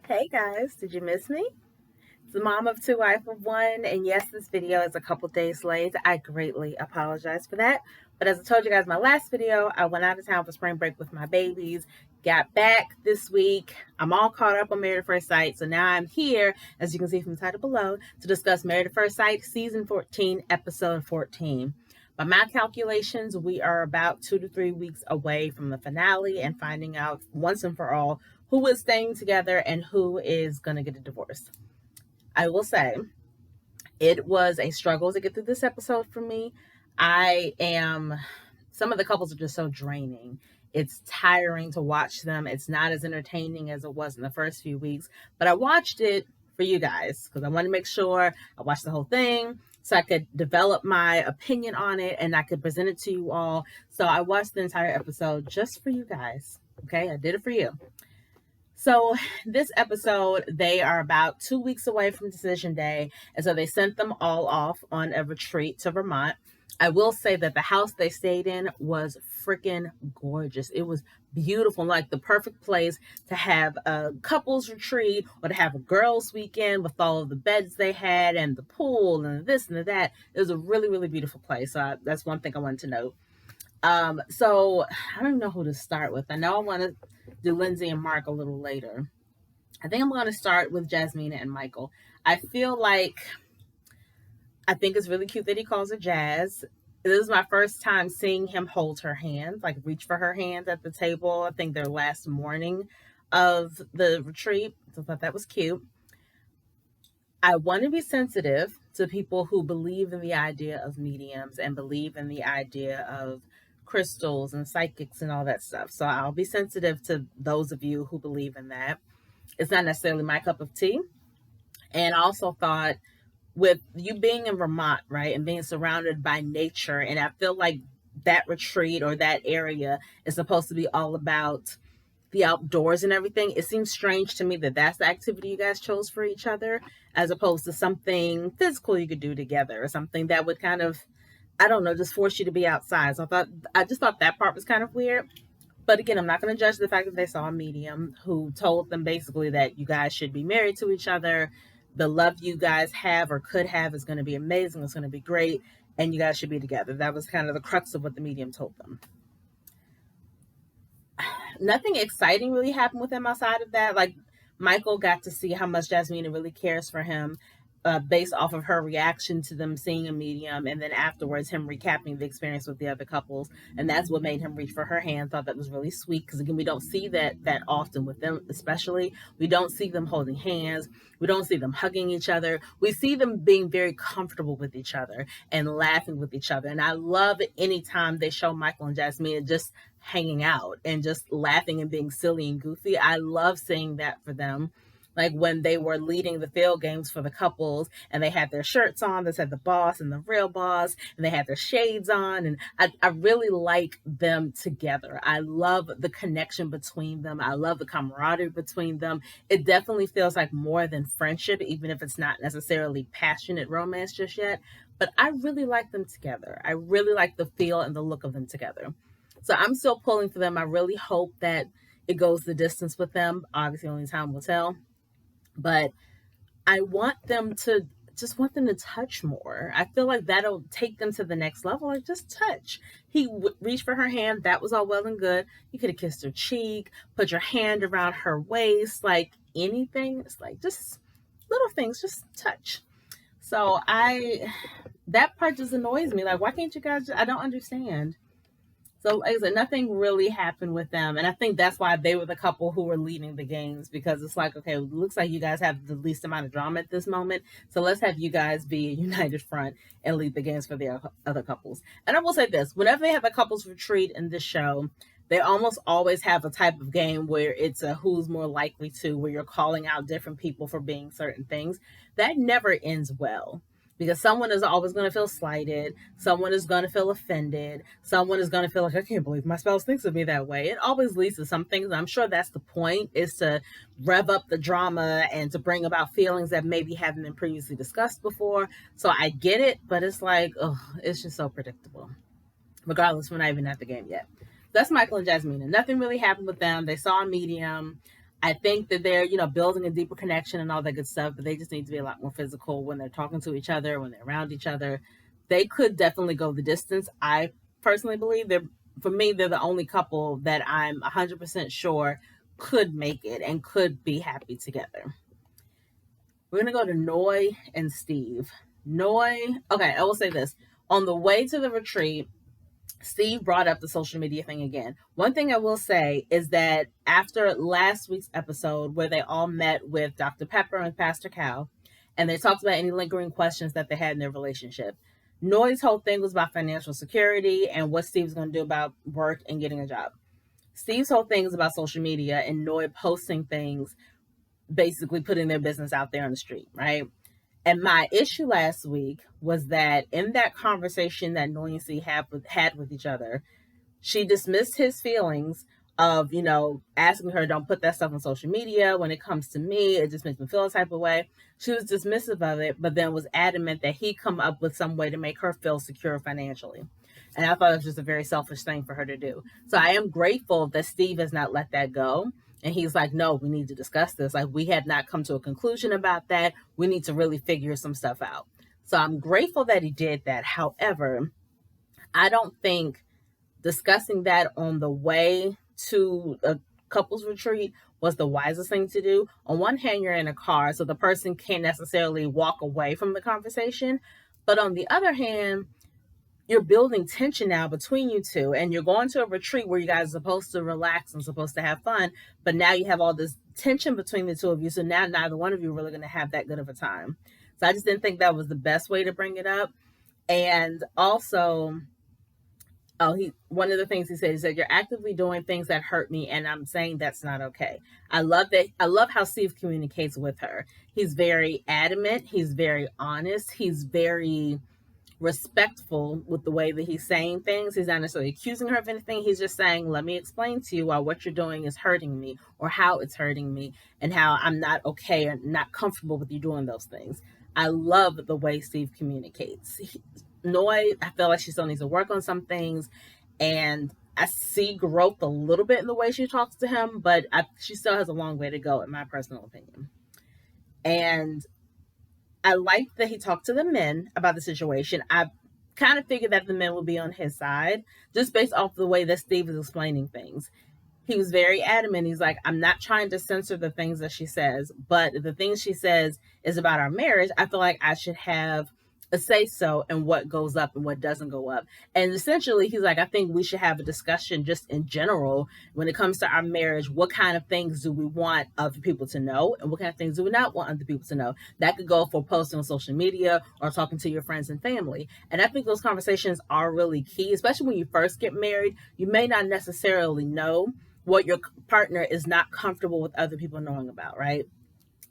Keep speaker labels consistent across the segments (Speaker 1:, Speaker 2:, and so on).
Speaker 1: Hey guys, did you miss me? It's the mom of two, wife of one, and yes, this video is a couple days late. I greatly apologize for that. But as I told you guys in my last video, I went out of town for spring break with my babies, got back this week. I'm all caught up on Married at First Sight, so now I'm here, as you can see from the title below, to discuss Married at First Sight, Season 14, Episode 14. By my calculations, we are about 2 to 3 weeks away from the finale and finding out once and for all who is staying together and who is going to get a divorce. I will say it was a struggle to get through this episode for me. Some of the couples are just so draining. It's tiring to watch them. It's not as entertaining as it was in the first few weeks, but I watched it for you guys because I wanted to make sure I watched the whole thing so I could develop my opinion on it and I could present it to you all. So I watched the entire episode just for you guys. Okay, I did it for you. So this episode, they are about 2 weeks away from decision day. And so they sent them all off on a retreat to Vermont. I will say that the house they stayed in was freaking gorgeous. It was beautiful, like the perfect place to have a couples retreat or to have a girls weekend with all of the beds they had and the pool and this and that. It was a really, really beautiful place. So that's one thing I wanted to note. So I don't know who to start with. I know I want to do Lindsay and Mark a little later. I think I'm going to start with Jasmina and Michael. I think it's really cute that he calls her Jazz. This is my first time seeing him hold her hand, like reach for her hand at the table. I think their last morning of the retreat. So I thought that was cute. I want to be sensitive to people who believe in the idea of mediums and believe in the idea of crystals and psychics and all that stuff. So I'll be sensitive to those of you who believe in that. It's not necessarily my cup of tea. And I also thought with you being in Vermont, right, and being surrounded by nature, and I feel like that retreat or that area is supposed to be all about the outdoors and everything. It seems strange to me that that's the activity you guys chose for each other as opposed to something physical you could do together or something that would kind of, I don't know, just force you to be outside. So I just thought that part was kind of weird. But again, I'm not going to judge the fact that they saw a medium who told them basically that you guys should be married to each other. The love you guys have or could have is going to be amazing. It's going to be great. And you guys should be together. That was kind of the crux of what the medium told them. Nothing exciting really happened with him outside of that. Like Michael got to see how much Jasmina really cares for him based off of her reaction to them seeing a medium, and then afterwards him recapping the experience with the other couples, and that's what made him reach for her hand. Thought that was really sweet because again, we don't see that often with them. Especially we don't see them holding hands, we don't see them hugging each other. We see them being very comfortable with each other and laughing with each other, and I love anytime they show Michael and Jasmina just hanging out and just laughing and being silly and goofy. I love seeing that for them. Like when they were leading the field games for the couples and they had their shirts on that said the boss and the real boss, and they had their shades on. And I really like them together. I love the connection between them. I love the camaraderie between them. It definitely feels like more than friendship, even if it's not necessarily passionate romance just yet. But I really like them together. I really like the feel and the look of them together. So I'm still pulling for them. I really hope that it goes the distance with them. Obviously, only time will tell. But I want them to touch more. I feel like that'll take them to the next level. Like just touch. He reached for her hand. That was all well and good. You could have kissed her cheek, put your hand around her waist, like anything. It's like just little things, just touch. So that part just annoys me. Like, why can't you guys? I don't understand. So like I said, nothing really happened with them. And I think that's why they were the couple who were leading the games, because it's like, okay, it looks like you guys have the least amount of drama at this moment. So let's have you guys be a united front and lead the games for the other couples. And I will say this, whenever they have a couples retreat in this show, they almost always have a type of game where it's a who's more likely to, where you're calling out different people for being certain things. That never ends well, because someone is always going to feel slighted. Someone is going to feel offended. Someone is going to feel like, I can't believe my spouse thinks of me that way. It always leads to some things. I'm sure that's the point, is to rev up the drama and to bring about feelings that maybe haven't been previously discussed before. So I get it, but it's like, oh, it's just so predictable. Regardless, we're not even at the game yet. That's Michael and Jasmina. Nothing really happened with them. They saw a medium. I think that they're, building a deeper connection and all that good stuff, but they just need to be a lot more physical when they're talking to each other, when they're around each other. They could definitely go the distance. I personally believe for me, they're the only couple that I'm 100% sure could make it and could be happy together. We're going to go to Noi and Steve. Noi, okay, I will say this. On the way to the retreat, Steve brought up the social media thing again. One thing I will say is that after last week's episode, where they all met with Dr. Pepper and Pastor Cal, and they talked about any lingering questions that they had in their relationship, Noi's whole thing was about financial security and what Steve's going to do about work and getting a job. Steve's whole thing is about social media and Noi posting things, basically putting their business out there on the street, right? And my issue last week was that in that conversation that Noi and Steve had with each other, she dismissed his feelings of, asking her, don't put that stuff on social media. When it comes to me, it just makes me feel a type of way. She was dismissive of it, but then was adamant that he come up with some way to make her feel secure financially. And I thought it was just a very selfish thing for her to do. So I am grateful that Steve has not let that go. And he's like, no, we need to discuss this. Like, we have not come to a conclusion about that. We need to really figure some stuff out. So I'm grateful that he did that. However, I don't think discussing that on the way to a couples retreat was the wisest thing to do. On one hand, you're in a car, so the person can't necessarily walk away from the conversation. But on the other hand, you're building tension now between you two, and you're going to a retreat where you guys are supposed to relax and supposed to have fun, but now you have all this tension between the two of you, so now neither one of you are really going to have that good of a time. So I just didn't think that was the best way to bring it up. And also, one of the things he said, you're actively doing things that hurt me, and I'm saying that's not okay. I love that. I love how Steve communicates with her. He's very adamant. He's very honest. He's very respectful with the way that he's saying things. He's not necessarily accusing her of anything. He's just saying, let me explain to you why what you're doing is hurting me, or how it's hurting me, and how I'm not okay or not comfortable with you doing those things. I love the way Steve communicates. Noi, I feel like she still needs to work on some things, and I see growth a little bit in the way she talks to him, but she still has a long way to go, in my personal opinion. And I like that he talked to the men about the situation. I kind of figured that the men would be on his side, just based off the way that Steve is explaining things. He was very adamant. He's like, I'm not trying to censor the things that she says, but the things she says is about our marriage. I feel like I should have a say so in what goes up and what doesn't go up. And essentially, he's like, I think we should have a discussion just in general when it comes to our marriage. What kind of things do we want other people to know, and what kind of things do we not want other people to know? That could go for posting on social media or talking to your friends and family. And I think those conversations are really key, especially when you first get married. You may not necessarily know what your partner is not comfortable with other people knowing about, right?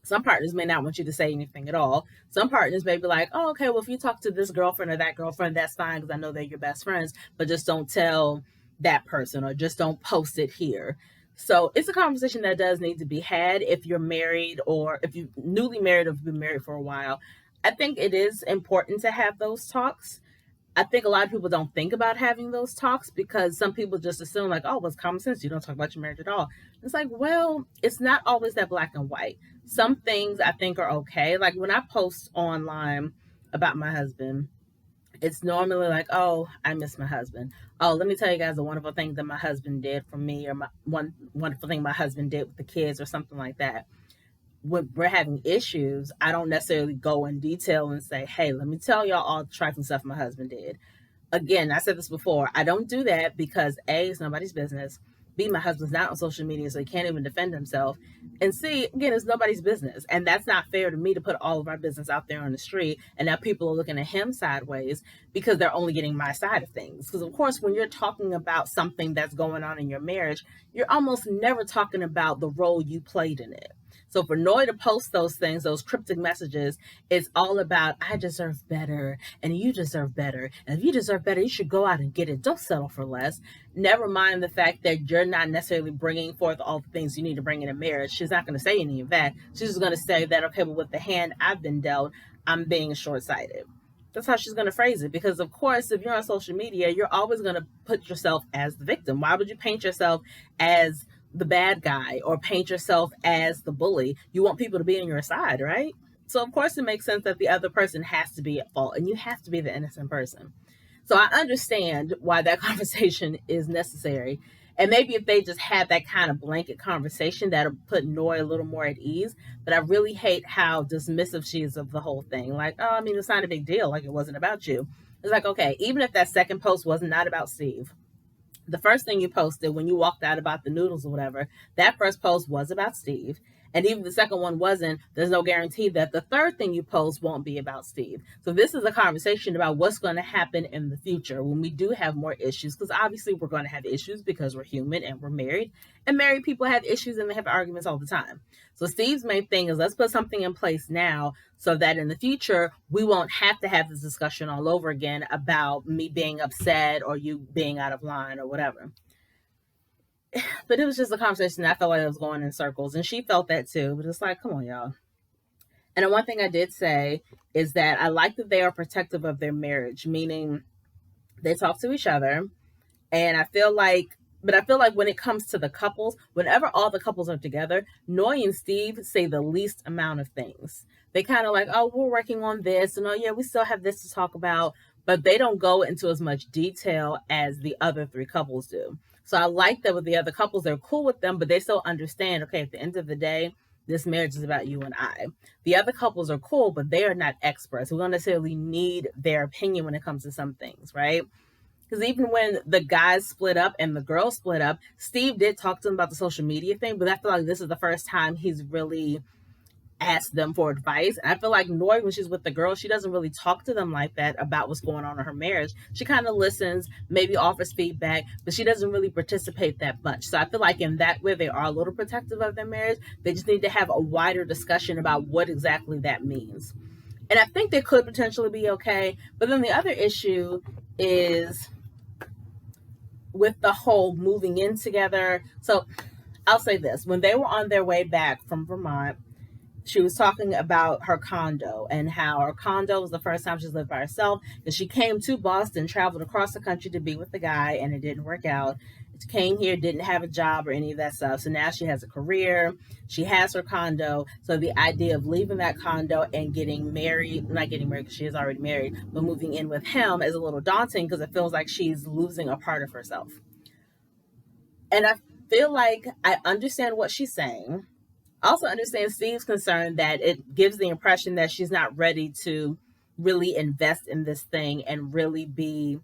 Speaker 1: Some partners may not want you to say anything at all. Some partners may be like, oh, okay, well, if you talk to this girlfriend or that girlfriend, that's fine, because I know they're your best friends, but just don't tell that person, or just don't post it here. So it's a conversation that does need to be had if you're married, or if you're newly married, or if you've been married for a while. I think it is important to have those talks. I think a lot of people don't think about having those talks because some people just assume like, oh, well, it's common sense. You don't talk about your marriage at all. It's like, well, it's not always that black and white. Some things I think are okay. Like when I post online about my husband, it's normally like, oh, I miss my husband. Oh, let me tell you guys a wonderful thing that my husband did for me, or one wonderful thing my husband did with the kids, or something like that. When we're having issues, I don't necessarily go in detail and say, hey, let me tell y'all all the trifling stuff my husband did. Again, I said this before, I don't do that because A, it's nobody's business. B, my husband's not on social media, so he can't even defend himself. And C, again, it's nobody's business. And that's not fair to me to put all of our business out there on the street. And now people are looking at him sideways because they're only getting my side of things. Because, of course, when you're talking about something that's going on in your marriage, you're almost never talking about the role you played in it. So for Noi to post those things, those cryptic messages, it's all about, I deserve better, and you deserve better. And if you deserve better, you should go out and get it. Don't settle for less. Never mind the fact that you're not necessarily bringing forth all the things you need to bring in a marriage. She's not going to say any of that. She's just going to say that, okay, but with the hand I've been dealt, I'm being short-sighted. That's how she's going to phrase it. Because, of course, if you're on social media, you're always going to put yourself as the victim. Why would you paint yourself as the bad guy or paint yourself as the bully. You want people to be on your side, right? So of course it makes sense that the other person has to be at fault and you have to be the innocent person. So I understand why that conversation is necessary. And maybe if they just had that kind of blanket conversation, that'll put Noy a little more at ease. But I really hate how dismissive she is of the whole thing. Like, oh, I mean, it's not a big deal. Like, it wasn't about you. It's like, okay, even if that second post was not about Steve, the first thing you posted when you walked out about the noodles or whatever, that first post was about Steve. And even the second one wasn't, there's no guarantee that the third thing you post won't be about Steve. So this is a conversation about what's going to happen in the future when we do have more issues, because obviously we're going to have issues because we're human and we're married. And married people have issues and they have arguments all the time. So Steve's main thing is, let's put something in place now so that in the future we won't have to have this discussion all over again about me being upset or you being out of line or whatever. But it was just a conversation that I felt like it was going in circles, and she felt that too. But it's like, come on, y'all. And the one thing I did say is that I like that they are protective of their marriage, meaning they talk to each other. And I feel like when it comes to the couples, whenever all the couples are together, Noy and Steve say the least amount of things. They kind of like, oh, we're working on this, and oh yeah, we still have this to talk about, but they don't go into as much detail as the other three couples do. So I like that with the other couples, they're cool with them, but they still understand, okay, at the end of the day, this marriage is about you and I. The other couples are cool, but they are not experts. We don't necessarily need their opinion when it comes to some things, right? Because even when the guys split up and the girls split up, Steve did talk to them about the social media thing, but I feel like this is the first time he's really asked them for advice. And I feel like Noy, when she's with the girls, she doesn't really talk to them like that about what's going on in her marriage. She kind of listens, maybe offers feedback, but she doesn't really participate that much. So I feel like in that way, they are a little protective of their marriage. They just need to have a wider discussion about what exactly that means. And I think they could potentially be okay. But then the other issue is with the whole moving in together. So I'll say this. When they were on their way back from Vermont, she was talking about her condo and how her condo was the first time she's lived by herself. And she came to Boston, traveled across the country to be with the guy, and it didn't work out. She came here, didn't have a job or any of that stuff. So now she has a career. She has her condo. So the idea of leaving that condo and getting married, not getting married because she is already married, but moving in with him is a little daunting because it feels like she's losing a part of herself. And I feel like I understand what she's saying. I also understand Steve's concern that it gives the impression that she's not ready to really invest in this thing and really be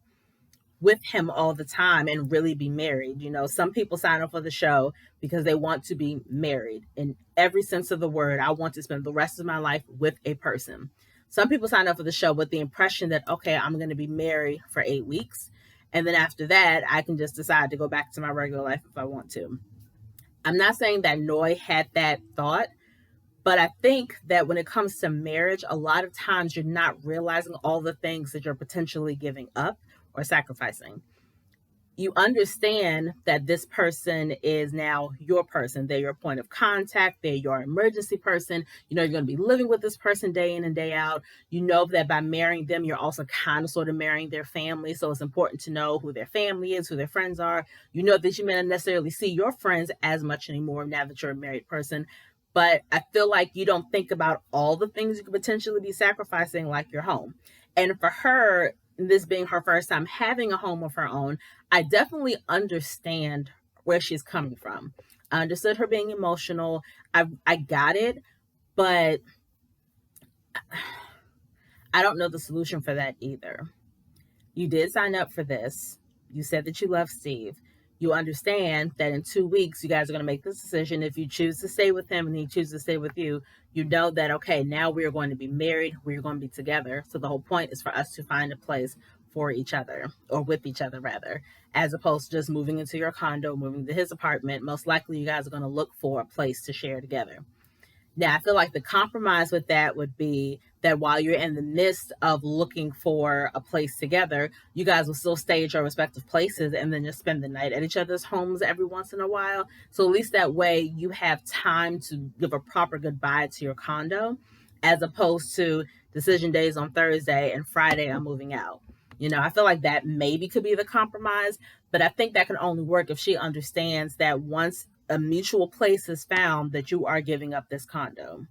Speaker 1: with him all the time and really be married. You know, some people sign up for the show because they want to be married in every sense of the word. I want to spend the rest of my life with a person. Some people sign up for the show with the impression that, okay, I'm going to be married for 8 weeks. And then after that, I can just decide to go back to my regular life if I want to. I'm not saying that Noy had that thought, but I think that when it comes to marriage, a lot of times you're not realizing all the things that you're potentially giving up or sacrificing. You understand that this person is now your person. They're your point of contact. They're your emergency person. You know, you're going to be living with this person day in and day out. You know that by marrying them, you're also kind of sort of marrying their family. So it's important to know who their family is, who their friends are. You know that you may not necessarily see your friends as much anymore now that you're a married person. But I feel like you don't think about all the things you could potentially be sacrificing, like your home. And for her, this being her first time having a home of her own, I definitely understand where she's coming from. I understood her being emotional. I got it, but I don't know the solution for that either. You did sign up for this. You said that you love Steve. You understand that in 2 weeks, you guys are going to make this decision. If you choose to stay with him and he chooses to stay with you, you know that, okay, now we are going to be married. We're going to be together. So the whole point is for us to find a place for each other, or with each other rather, as opposed to just moving into your condo, moving to his apartment. Most likely you guys are going to look for a place to share together. Now, I feel like the compromise with that would be that while you're in the midst of looking for a place together, you guys will still stay at your respective places and then just spend the night at each other's homes every once in a while. So at least that way you have time to give a proper goodbye to your condo, as opposed to decision days on Thursday and Friday I'm moving out. You know, I feel like that maybe could be the compromise, but I think that can only work if she understands that once a mutual place is found that you are giving up this condo.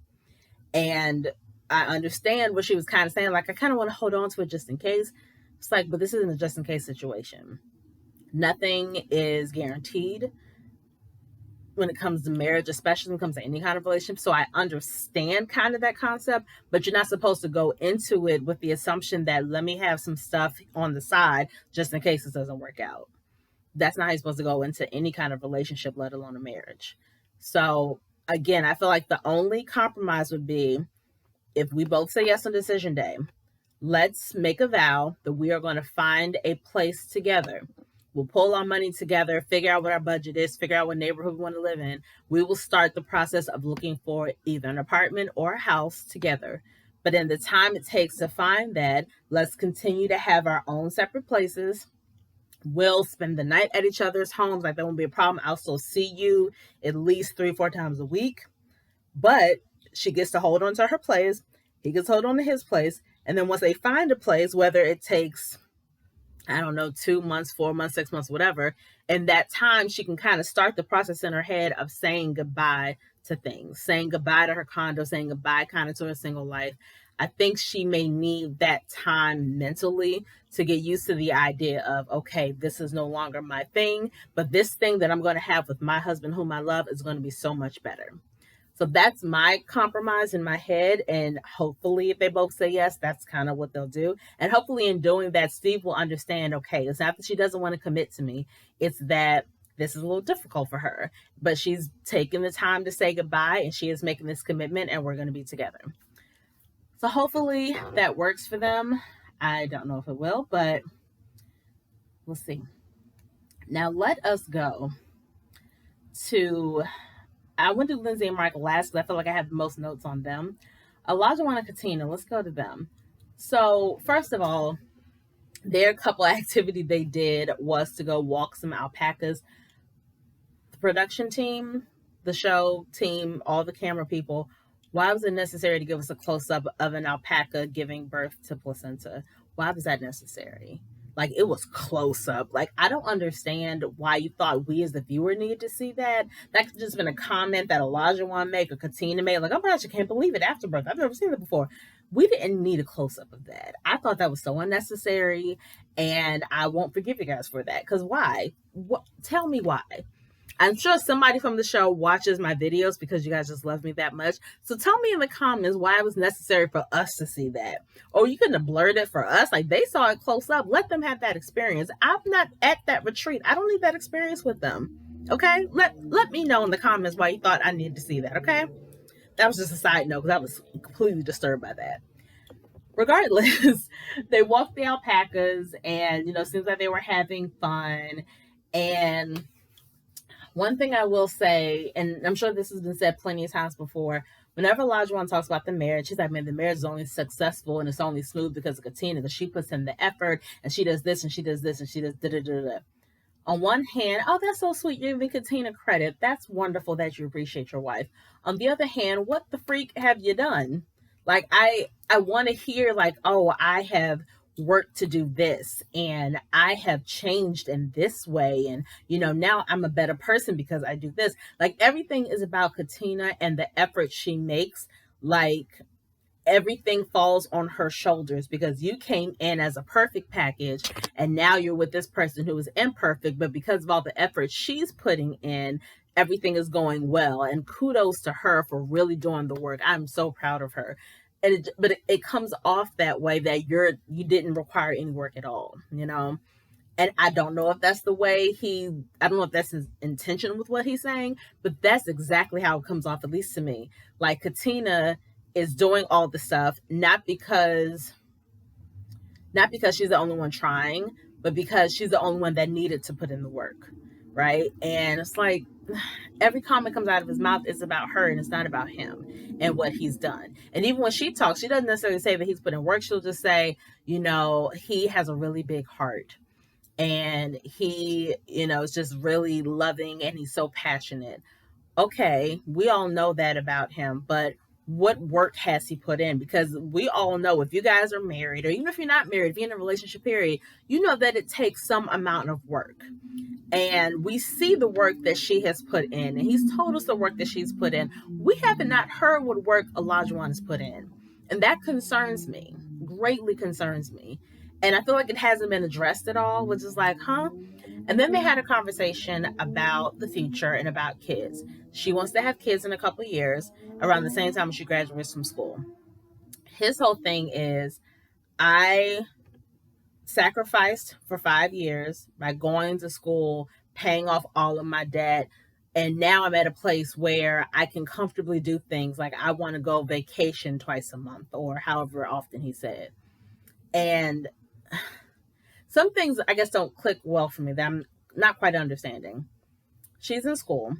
Speaker 1: And I understand what she was kind of saying. Like, I kind of want to hold on to it just in case. It's like, but this isn't a just in case situation. Nothing is guaranteed when it comes to marriage, especially when it comes to any kind of relationship. So I understand kind of that concept, but you're not supposed to go into it with the assumption that let me have some stuff on the side just in case this doesn't work out. That's not how you're supposed to go into any kind of relationship, let alone a marriage. So again, I feel like the only compromise would be if we both say yes on decision day, let's make a vow that we are going to find a place together. We'll pull our money together, figure out what our budget is, figure out what neighborhood we want to live in. We will start the process of looking for either an apartment or a house together. But in the time it takes to find that, let's continue to have our own separate places. We'll spend the night at each other's homes. Like, that won't be a problem. I'll still see you at least 3-4 times a week. But she gets to hold on to her place. He gets to hold on to his place. And then once they find a place, whether it takes, I don't know, 2 months, 4 months, 6 months, whatever, in that time, she can kind of start the process in her head of saying goodbye to things, saying goodbye to her condo, saying goodbye kind of to her single life. I think she may need that time mentally to get used to the idea of, okay, this is no longer my thing, but this thing that I'm going to have with my husband, whom I love, is going to be so much better. So that's my compromise in my head. And hopefully, if they both say yes, that's kind of what they'll do. And hopefully, in doing that, Steve will understand, okay, it's not that she doesn't want to commit to me. It's that this is a little difficult for her. But she's taking the time to say goodbye, and she is making this commitment, and we're going to be together. So hopefully that works for them. I don't know if it will, but we'll see. Now let us go to, I went to Lindsay and Michael last because I feel like I have the most notes on them. Olajuwon and Katina, let's go to them. So first of all, their couple activity they did was to go walk some alpacas. The production team, the show team, all the camera people, why was it necessary to give us a close-up of an alpaca giving birth to placenta? Why was that necessary? Like, it was close up. Like, I don't understand why you thought we as the viewer needed to see that. That could have just been a comment that Olajuwon made or Katina made. Like, oh my gosh, I can't believe it, after birth. I've never seen it before. We didn't need a close-up of that. I thought that was so unnecessary, and I won't forgive you guys for that. Because why? Tell me why. I'm sure somebody from the show watches my videos because you guys just love me that much. So tell me in the comments why it was necessary for us to see that. Or you couldn't have blurred it for us. Like, they saw it close up. Let them have that experience. I'm not at that retreat. I don't need that experience with them. Okay? Let me know in the comments why you thought I needed to see that. Okay? That was just a side note because I was completely disturbed by that. Regardless, they walked the alpacas and, seems like they were having fun. And one thing I will say, and I'm sure this has been said plenty of times before, whenever Olajuwon talks about the marriage, he's like, man, the marriage is only successful and it's only smooth because of Katina, because she puts in the effort and she does this and she does this and she does da-da-da-da. On one hand, oh, that's so sweet, you're giving Katina credit. That's wonderful that you appreciate your wife. On the other hand, what the freak have you done? Like, I want to hear, like, oh, I have work to do this and I have changed in this way, and now I'm a better person because I do this. Like, everything is about Katina and the effort she makes. Like, everything falls on her shoulders because you came in as a perfect package and now you're with this person who is imperfect, but because of all the effort she's putting in, everything is going well. And kudos to her for really doing the work. I'm so proud of her. But it comes off that way that you didn't require any work at all, And I don't know if that's the way I don't know if that's his intention with what he's saying, but that's exactly how it comes off, at least to me. Like, Katina is doing all the stuff, not because she's the only one trying, but because she's the only one that needed to put in the work, right? And it's like, every comment comes out of his mouth is about her and it's not about him and what he's done. And even when she talks, she doesn't necessarily say that he's put in work. She'll just say, he has a really big heart and he, is just really loving and he's so passionate. Okay, we all know that about him, but what work has he put in? Because we all know, if you guys are married, or even if you're not married, if you're in a relationship period, you know that it takes some amount of work. And we see the work that she has put in, and he's told us the work that she's put in. We have not heard what work Olajuwon has put in, and that concerns me, greatly concerns me. And I feel like it hasn't been addressed at all, which is like, huh? And then they had a conversation about the future and about kids. She wants to have kids in a couple of years, around the same time she graduates from school. His whole thing is, I sacrificed for 5 years by going to school, paying off all of my debt. And now I'm at a place where I can comfortably do things like I want to go vacation twice a month, or however often he said. And some things I guess don't click well for me that I'm not quite understanding. She's in school.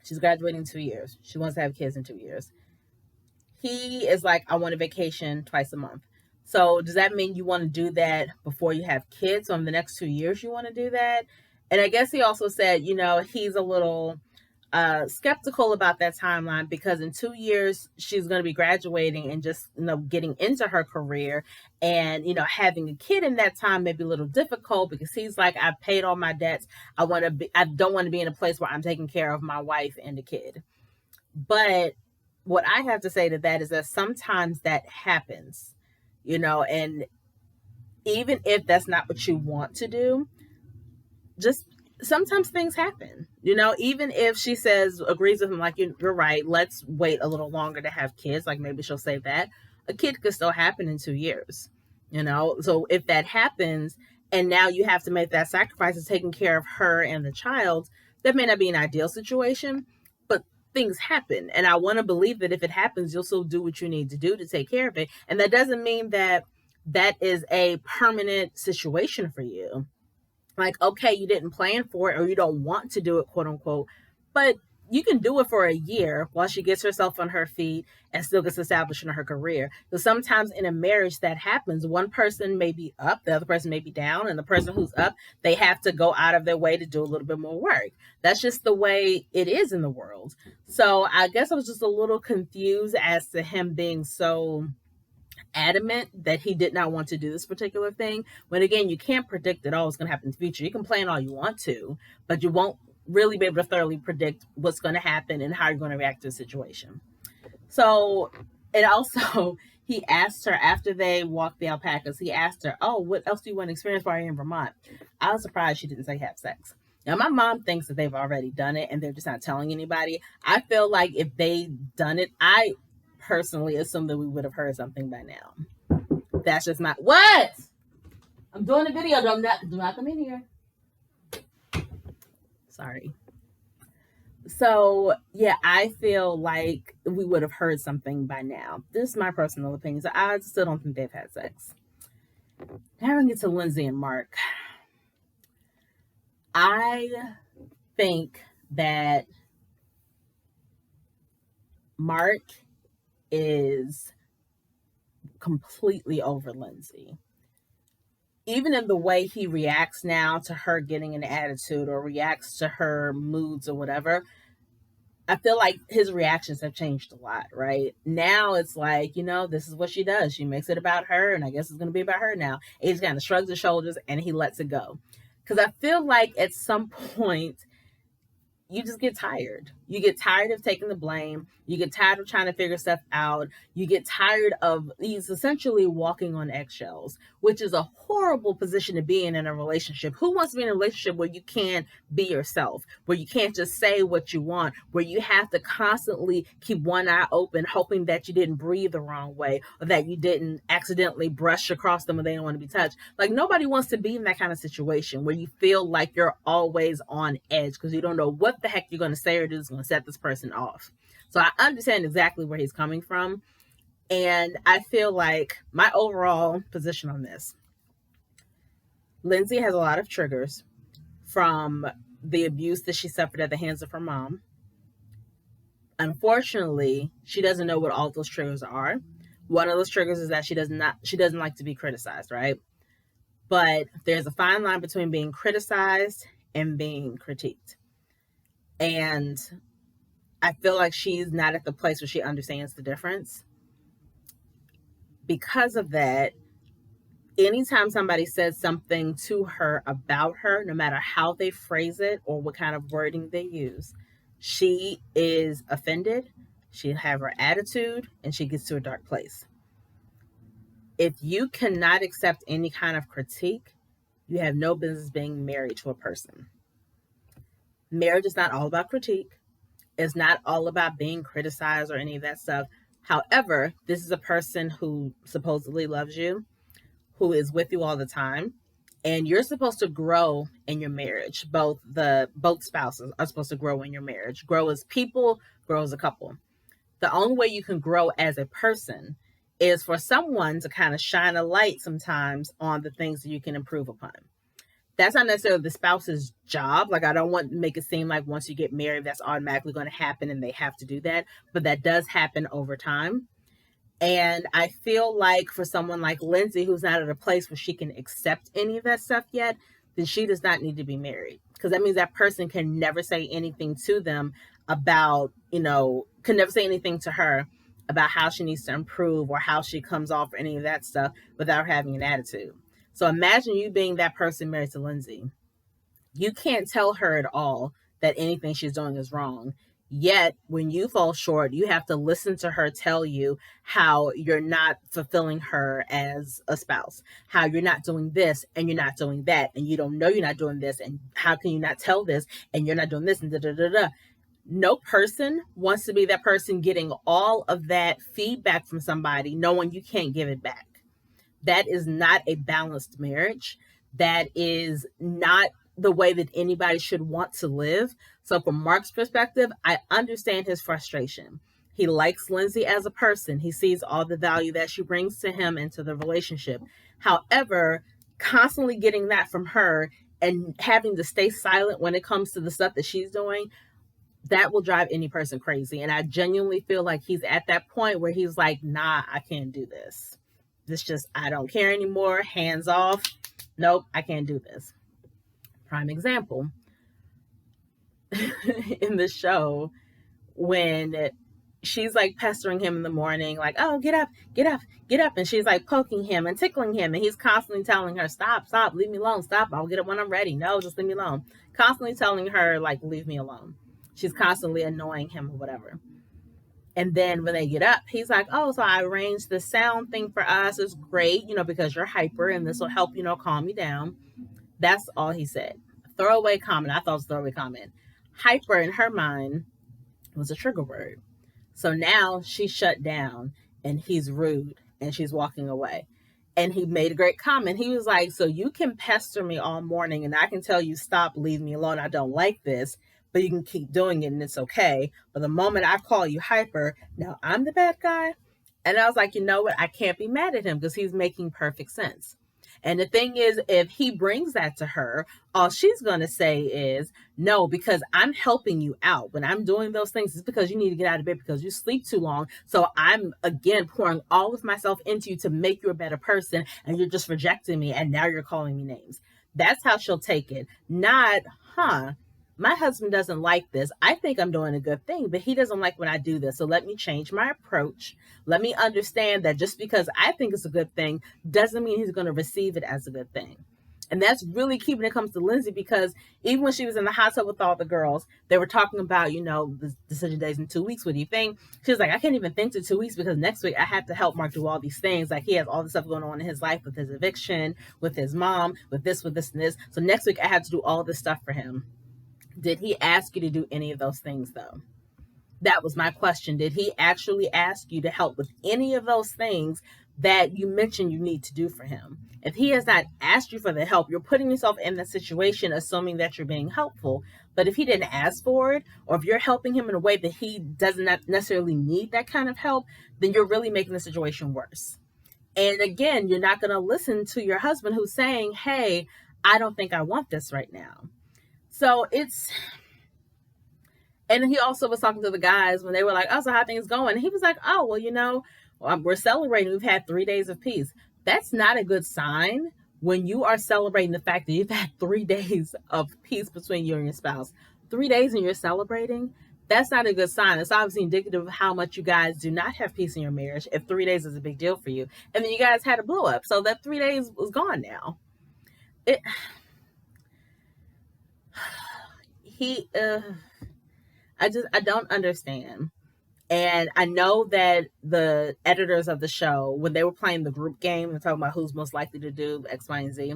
Speaker 1: She's graduating in 2 years. She wants to have kids in 2 years. He is like, I want a vacation twice a month. So does that mean you want to do that before you have kids? So in the next 2 years, you want to do that? And I guess he also said, he's a little skeptical about that timeline, because in 2 years, she's going to be graduating and just, getting into her career. And, having a kid in that time may be a little difficult, because he's like, I've paid all my debts. I don't want to be in a place where I'm taking care of my wife and the kid. But what I have to say to that is that sometimes that happens, and even if that's not what you want to do, just sometimes things happen, even if she agrees with him, like, you're right, let's wait a little longer to have kids, like maybe she'll say that a kid could still happen in 2 years, so if that happens and now you have to make that sacrifice of taking care of her and the child, that may not be an ideal situation, but things happen. And I want to believe that if it happens, you'll still do what you need to do to take care of it. And that doesn't mean that is a permanent situation for you. Like, okay, you didn't plan for it, or you don't want to do it, quote unquote, but you can do it for a year while she gets herself on her feet and still gets established in her career. So sometimes in a marriage that happens. One person may be up, the other person may be down, and the person who's up, they have to go out of their way to do a little bit more work. That's just the way it is in the world. So I guess I was just a little confused as to him being so adamant that he did not want to do this particular thing. When again, you can't predict at all what's going to happen in the future. You can plan all you want to, but you won't really be able to thoroughly predict what's going to happen and how you're going to react to a situation. So, and also, he asked her after they walked the alpacas, he asked her, oh, what else do you want to experience while you're in Vermont? I was surprised she didn't say have sex. Now, my mom thinks that they've already done it and they're just not telling anybody. I feel like if they done it, I personally assume that we would have heard something by now. That's just not what I'm doing a video. Do not come in here. Sorry. So yeah, I feel like we would have heard something by now. This is my personal opinion. So I still don't think they've had sex. Now we get to Lindsay and Mark. I think that Mark is completely over Lindsay. Even in the way he reacts now to her getting an attitude or reacts to her moods or whatever, I feel like his reactions have changed a lot, right? Now it's like, this is what she does. She makes it about her, and I guess it's going to be about her now. And he just kind of shrugs his shoulders and he lets it go. Because I feel like at some point, you just get tired. You get tired of taking the blame. You get tired of trying to figure stuff out. You get tired of, he's essentially walking on eggshells, which is a horrible position to be in a relationship. Who wants to be in a relationship where you can't be yourself, where you can't just say what you want, where you have to constantly keep one eye open, hoping that you didn't breathe the wrong way, or that you didn't accidentally brush across them when they don't want to be touched? Like, nobody wants to be in that kind of situation where you feel like you're always on edge because you don't know what the heck you're going to say or do is going to set this person off. So I understand exactly where he's coming from. And I feel like my overall position on this, Lindsay has a lot of triggers from the abuse that she suffered at the hands of her mom. Unfortunately, she doesn't know what all those triggers are. One of those triggers is that she doesn't like to be criticized, right? But there's a fine line between being criticized and being critiqued. And I feel like she's not at the place where she understands the difference. Because of that, anytime somebody says something to her about her, no matter how they phrase it or what kind of wording they use, she is offended. She'll have her attitude and she gets to a dark place. If you cannot accept any kind of critique, you have no business being married to a person. Marriage is not all about critique. It's not all about being criticized or any of that stuff. However, this is a person who supposedly loves you, who is with you all the time, and you're supposed to grow in your marriage. Both spouses are supposed to grow in your marriage. Grow as people, grow as a couple. The only way you can grow as a person is for someone to kind of shine a light sometimes on the things that you can improve upon. That's not necessarily the spouse's job. Like, I don't want to make it seem like once you get married, that's automatically going to happen and they have to do that. But that does happen over time. And I feel like for someone like Lindsay, who's not at a place where she can accept any of that stuff yet, then she does not need to be married. Because that means that person can never say anything to them about, can never say anything to her about how she needs to improve or how she comes off or any of that stuff without having an attitude. So imagine you being that person married to Lindsay. You can't tell her at all that anything she's doing is wrong. Yet, when you fall short, you have to listen to her tell you how you're not fulfilling her as a spouse, how you're not doing this and you're not doing that, and you don't know you're not doing this, and how can you not tell this and you're not doing this, and da da da da. No person wants to be that person getting all of that feedback from somebody, knowing you can't give it back. That is not a balanced marriage. That is not the way that anybody should want to live. So from Mark's perspective, I understand his frustration. He likes Lindsay as a person. He sees all the value that she brings to him and to the relationship. However, constantly getting that from her and having to stay silent when it comes to the stuff that she's doing, that will drive any person crazy. And I genuinely feel like he's at that point where he's like, nah, I can't do this. This just, I don't care anymore. Hands off. Nope, I can't do this. Prime example in the show, when she's like pestering him in the morning, like, oh, get up, get up, get up. And she's like poking him and tickling him. And he's constantly telling her, stop, leave me alone, stop. I'll get up when I'm ready. No, just leave me alone. Constantly telling her, like, leave me alone. She's constantly annoying him or whatever. And then when they get up, he's like, oh, so I arranged the sound thing for us. It's great, because you're hyper and this will help, calm you down. That's all he said. Throwaway comment. I thought it was a throwaway comment. Hyper in her mind was a trigger word. So now she's shut down and he's rude and she's walking away. And he made a great comment. He was like, so you can pester me all morning and I can tell you, stop, leave me alone. I don't like this, but you can keep doing it and it's okay. But the moment I call you hyper, now I'm the bad guy. And I was like, you know what? I can't be mad at him because he's making perfect sense. And the thing is, if he brings that to her, all she's going to say is, no, because I'm helping you out. When I'm doing those things, it's because you need to get out of bed because you sleep too long. So I'm, again, pouring all of myself into you to make you a better person. And you're just rejecting me. And now you're calling me names. That's how she'll take it. Not, my husband doesn't like this. I think I'm doing a good thing, but he doesn't like when I do this. So let me change my approach. Let me understand that just because I think it's a good thing doesn't mean he's going to receive it as a good thing. And that's really key when it comes to Lindsay, because even when she was in the hot tub with all the girls, they were talking about, the decision days in 2 weeks. What do you think? She was like, I can't even think to 2 weeks because next week I have to help Mark do all these things. Like, he has all this stuff going on in his life with his eviction, with his mom, with this, and this. So next week I have to do all this stuff for him. Did he ask you to do any of those things, though? That was my question. Did he actually ask you to help with any of those things that you mentioned you need to do for him? If he has not asked you for the help, you're putting yourself in the situation assuming that you're being helpful. But if he didn't ask for it, or if you're helping him in a way that he does not necessarily need that kind of help, then you're really making the situation worse. And again, you're not going to listen to your husband who's saying, hey, I don't think I want this right now. So and he also was talking to the guys when they were like, oh, so how things going? And he was like, oh, well, we're celebrating. We've had 3 days of peace. That's not a good sign when you are celebrating the fact that you've had 3 days of peace between you and your spouse. 3 days and you're celebrating, That's not a good sign. It's obviously indicative of how much you guys do not have peace in your marriage if 3 days is a big deal for you. And then you guys had a blow up. So that 3 days was gone now. It he I don't understand. And I know that the editors of the show, when they were playing the group game and talking about who's most likely to do X, Y, and Z,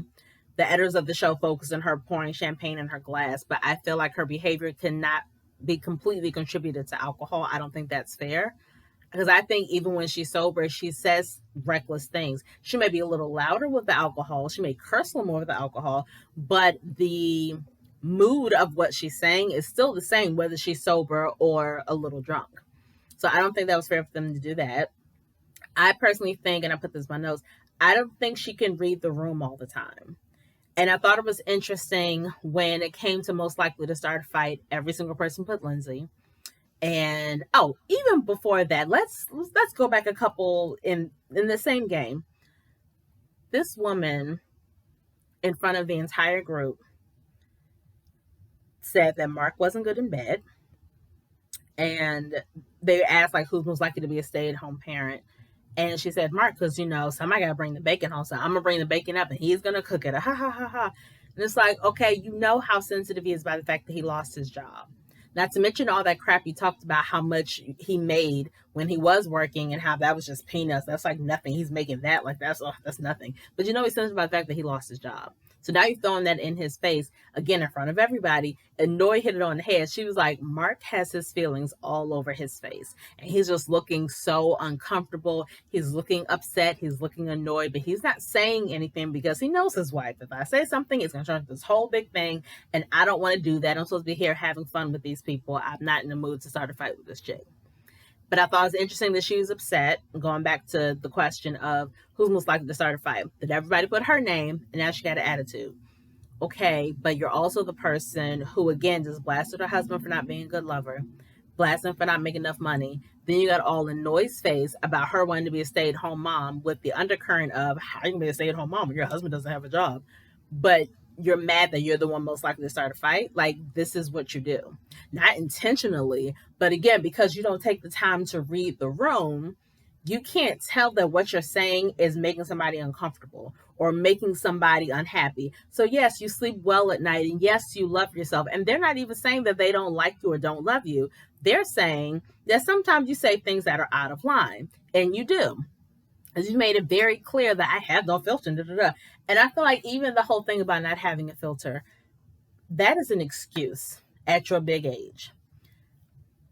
Speaker 1: the editors of the show focused on her pouring champagne in her glass. But I feel like her behavior cannot be completely contributed to alcohol. I don't think that's fair. Because I think even when she's sober, she says reckless things. She may be a little louder with the alcohol. She may curse a little more with the alcohol, but the mood of what she's saying is still the same, whether she's sober or a little drunk. So I don't think that was fair for them to do that. I personally think, and I put this in my notes, I don't think she can read the room all the time. And I thought it was interesting when it came to most likely to start a fight, every single person put Lindsay. And even before that, let's go back a couple in the same game. This woman in front of the entire group said that Mark wasn't good in bed. And they asked like who's most likely to be a stay-at-home parent. And she said, Mark, because somebody gotta bring the bacon home. So I'm gonna bring the bacon up and he's gonna cook it. Ha ha ha ha. And it's like, okay, you know how sensitive he is by the fact that he lost his job. Not to mention all that crap you talked about, how much he made when he was working and how that was just peanuts. That's like nothing. He's making that like that's nothing. But he's sensitive about the fact that he lost his job. So now you're throwing that in his face again in front of everybody. And Noy hit it on the head. She was like, Mark has his feelings all over his face. And he's just looking so uncomfortable. He's looking upset. He's looking annoyed. But he's not saying anything because he knows his wife. If I say something, it's going to turn into this whole big thing. And I don't want to do that. I'm supposed to be here having fun with these people. I'm not in the mood to start a fight with this chick. But I thought it was interesting that she was upset. Going back to the question of who's most likely to start a fight. Did everybody put her name? And now she got an attitude. Okay, but you're also the person who, again, just blasted her husband for not being a good lover, blasted him for not making enough money. Then you got all in Noy's face about her wanting to be a stay-at-home mom with the undercurrent of how you can be a stay-at-home mom when your husband doesn't have a job. But you're mad that you're the one most likely to start a fight. Like, this is what you do. Not intentionally, but again, because you don't take the time to read the room, you can't tell that what you're saying is making somebody uncomfortable or making somebody unhappy. So yes, you sleep well at night, and yes, you love yourself. And they're not even saying that they don't like you or don't love you. They're saying that sometimes you say things that are out of line, and you do. As you made it very clear that I have no filter. And I feel like even the whole thing about not having a filter, that is an excuse at your big age.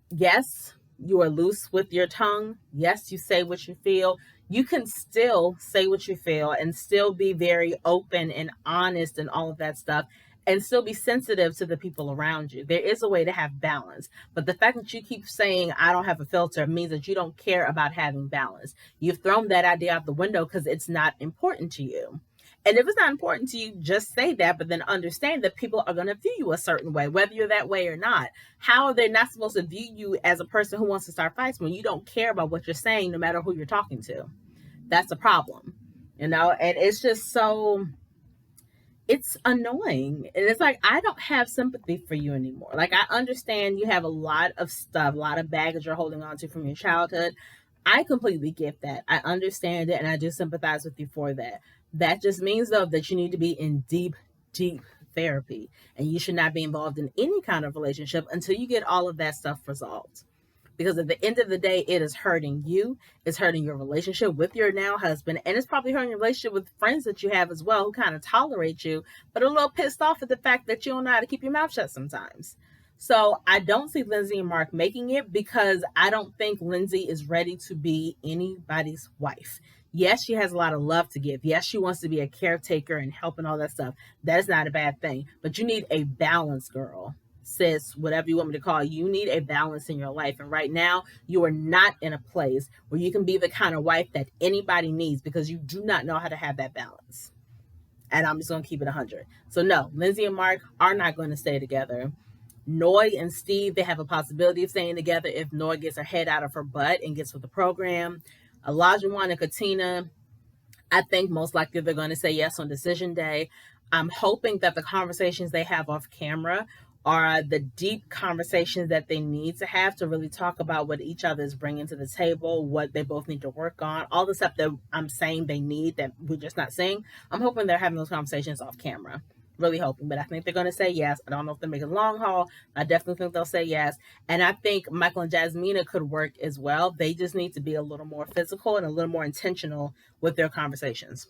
Speaker 1: Yes, you are loose with your tongue. Yes, you say what you feel. You can still say what you feel and still be very open and honest and all of that stuff and still be sensitive to the people around you. There is a way to have balance. But the fact that you keep saying, I don't have a filter, means that you don't care about having balance. You've thrown that idea out the window because it's not important to you. And if it's not important to you, just say that, but then understand that people are going to view you a certain way, whether you're that way or not. How are they not supposed to view you as a person who wants to start fights when you don't care about what you're saying, no matter who you're talking to? That's a problem, and it's just so, it's annoying. And it's like, I don't have sympathy for you anymore. Like, I understand you have a lot of stuff, a lot of baggage you're holding on to from your childhood. I completely get that. I understand it, and I do sympathize with you for that. That just means, though, that you need to be in deep, deep therapy, and you should not be involved in any kind of relationship until you get all of that stuff resolved. Because at the end of the day, it is hurting you. It's hurting your relationship with your now husband, and it's probably hurting your relationship with friends that you have as well who kind of tolerate you, but are a little pissed off at the fact that you don't know how to keep your mouth shut sometimes. So I don't see Lindsay and Mark making it because I don't think Lindsay is ready to be anybody's wife. Yes, she has a lot of love to give. Yes, she wants to be a caretaker and help and all that stuff. That's not a bad thing. But you need a balance, girl, sis, whatever you want me to call you. You need a balance in your life. And right now, you are not in a place where you can be the kind of wife that anybody needs because you do not know how to have that balance. And I'm just going to keep it 100. So no, Lindsay and Mark are not going to stay together. Noy and Steve, they have a possibility of staying together if Noy gets her head out of her butt and gets with the program. Olajuwon and Katina, I think most likely they're going to say yes on decision day. I'm hoping that the conversations they have off camera are the deep conversations that they need to have to really talk about what each other is bringing to the table, what they both need to work on, all the stuff that I'm saying they need that we're just not saying. I'm hoping they're having those conversations off camera. Really hoping, but I think they're going to say yes. I don't know if they're making a long haul. I definitely think they'll say yes. And I think Michael and Jasmina could work as well. They just need to be a little more physical and a little more intentional with their conversations.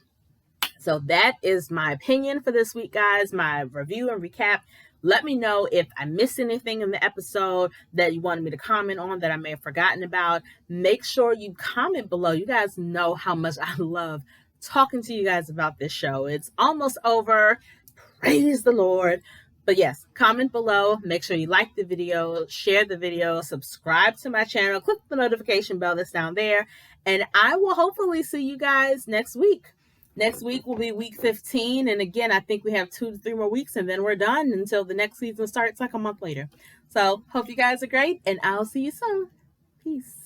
Speaker 1: So that is my opinion for this week, guys, my review and recap. Let me know if I missed anything in the episode that you wanted me to comment on that I may have forgotten about. Make sure you comment below. You guys know how much I love talking to you guys about this show. It's almost over. Praise the Lord. But yes, comment below. Make sure you like the video, share the video, subscribe to my channel, click the notification bell that's down there, and I will hopefully see you guys next week. Next week will be week 15. And again, I think we have 2 to 3 more weeks and then we're done until the next season starts like a month later. So hope you guys are great and I'll see you soon. Peace.